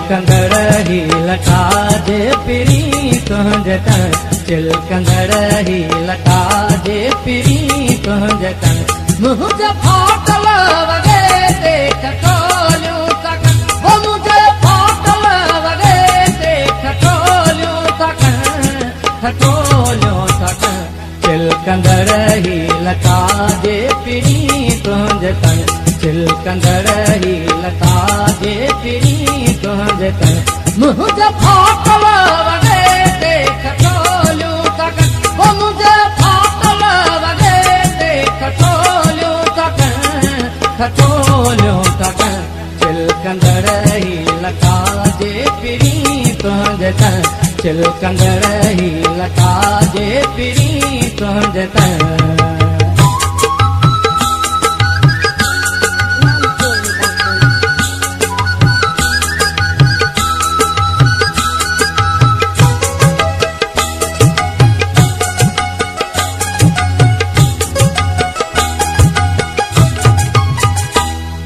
चिलकंदड़ ही लटा जे पिरी तुंहिंजे तन चिलकंदड़ ही लटा जे पिरी तुंहिंजे तन मुंहिंजे फाटल वगे ते खटोलियूं तकन वो मुंहिंजे फाटल वगे ते खटोलियूं तकन चिलकंदड़ ही लटा जे पिरी तुंहिंजे तन चिलकंदड़ ही लटा जे पिरी तुंहिंजे तन मुंहिंजे फाटल वगे ते खटोलियूं तकन वो मुंहिंजे फाटल वगे ते खटोलियूं तकन चिलकंदड़ ही लटा जे पिरी तुंहिंजे तन चिलकंदड़ ही लटा जे पिरी तुंहिंजे तन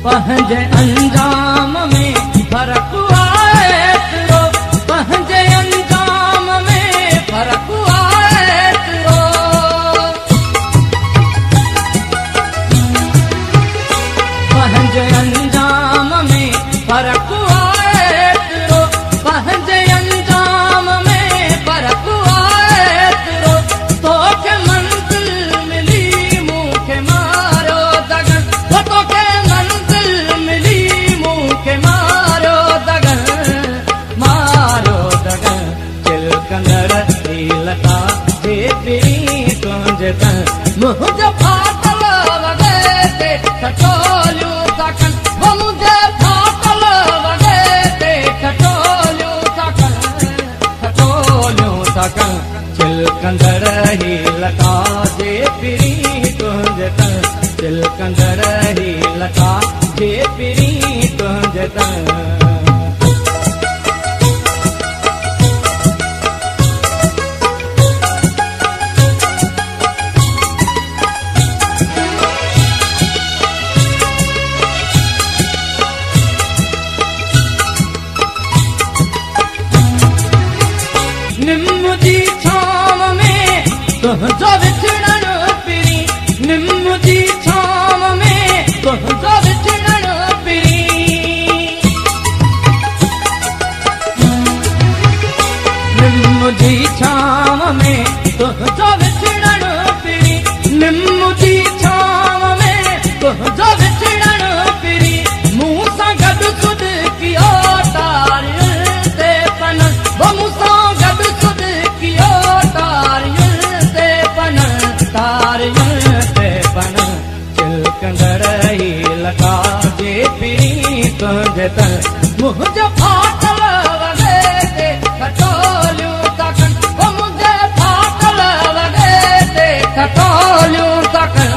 पंहिंजे अंजाम में फर्क आहे तेरो पंहिंजे अंजाम में फर्क आहे तेरो पंहिंजे अंजाम में फर्क आहे तेरो पंहिंजे अंजाम में फर्क आहे तेरो तोखे मंज़िल मिली मूंखे मारो दगन तोखे लटा जे पिरी तुंहिंजे तन मुंहिंजे फाटल वगे ते खटोलियूं तकन वो मुंहिंजे फाटल वगे ते खटोलियूं तकन चिलकंदड़ ही लटा जे पिरी तुंहिंजे तन चिलकंदड़ ही लटा जे पिरी तुंहिंजे तन निम्म जी छांव में तुंहिंजो विछड़ण पिरी निम्म जी छांव में तुंहिंजो विछड़ण पिरी निम्म जी छांव में तुंहिंजो विछड़ण पिरी निम्म जी छांव में तुंहिंजो विछड़ण पिरी मूं सां गॾु सुध कियो तारियुनि ते पन वो मूं सां गॾु सुध कियो तारियुनि ते पन चिलकंदड़ ही लटा जे पिरी तुंहिंजे तन मुंहिंजे फाटल वगे ते खटोलियूं तकन वो मुंहिंजे फाटल वगे ते खटोलियूं तकन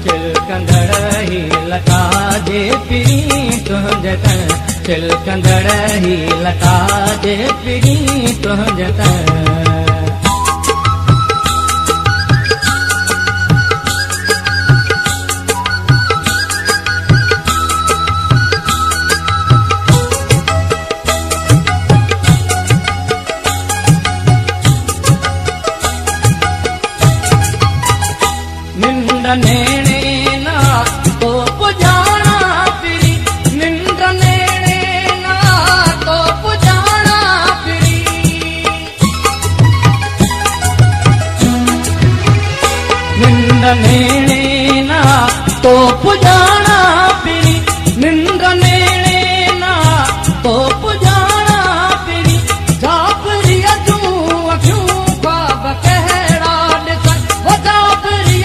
चिलकंदड़ ही लटा जे पिरी तुंहिंजे तन चिलकंदड़ ही लटा जे पिरी तुंहिंजे तन निंड नेणे ना तो पुजाना पिरी निंड नेणे ना तो पुजाना पिरी निंड नेणे ना तो पुजाना पिरी निंड नेणे ना तो पुजाना पिरी जापरी अजूं अखियूं ख्वाब कहिड़ा ॾिसन वो जापरी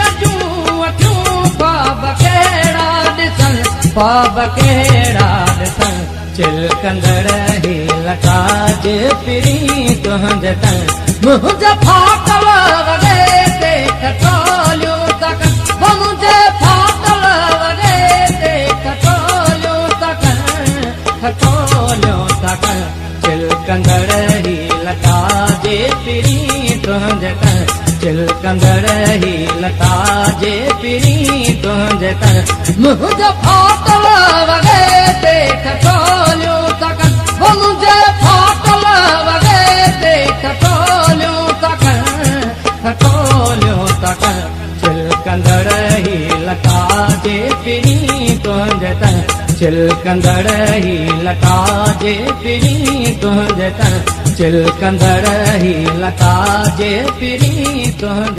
ख्वाब कहिड़ा ॾिसन चिलकंदड़ ही लटा जे पिरी तुंहिंजे तन मुंहिंजे फाटल वगे ते खटोलियूं तकन वो मुंहिंजे फाटल वगे ते खटोलियूं तकन चिलकंदड़ ही लटा जे पिरी तुंहिंजे तन चिलकंदड़ ही लटा जे पिरी तुंहिंजे तन मुंहिंजे फाटल वगे ते ही लकाजे पिरी तुंहिंजे तर चिलकंदड़ ही लकाजे पिरी तुंहिंजे तर चिलकंदड़ ही लकाजे पिरी तुंहिंजे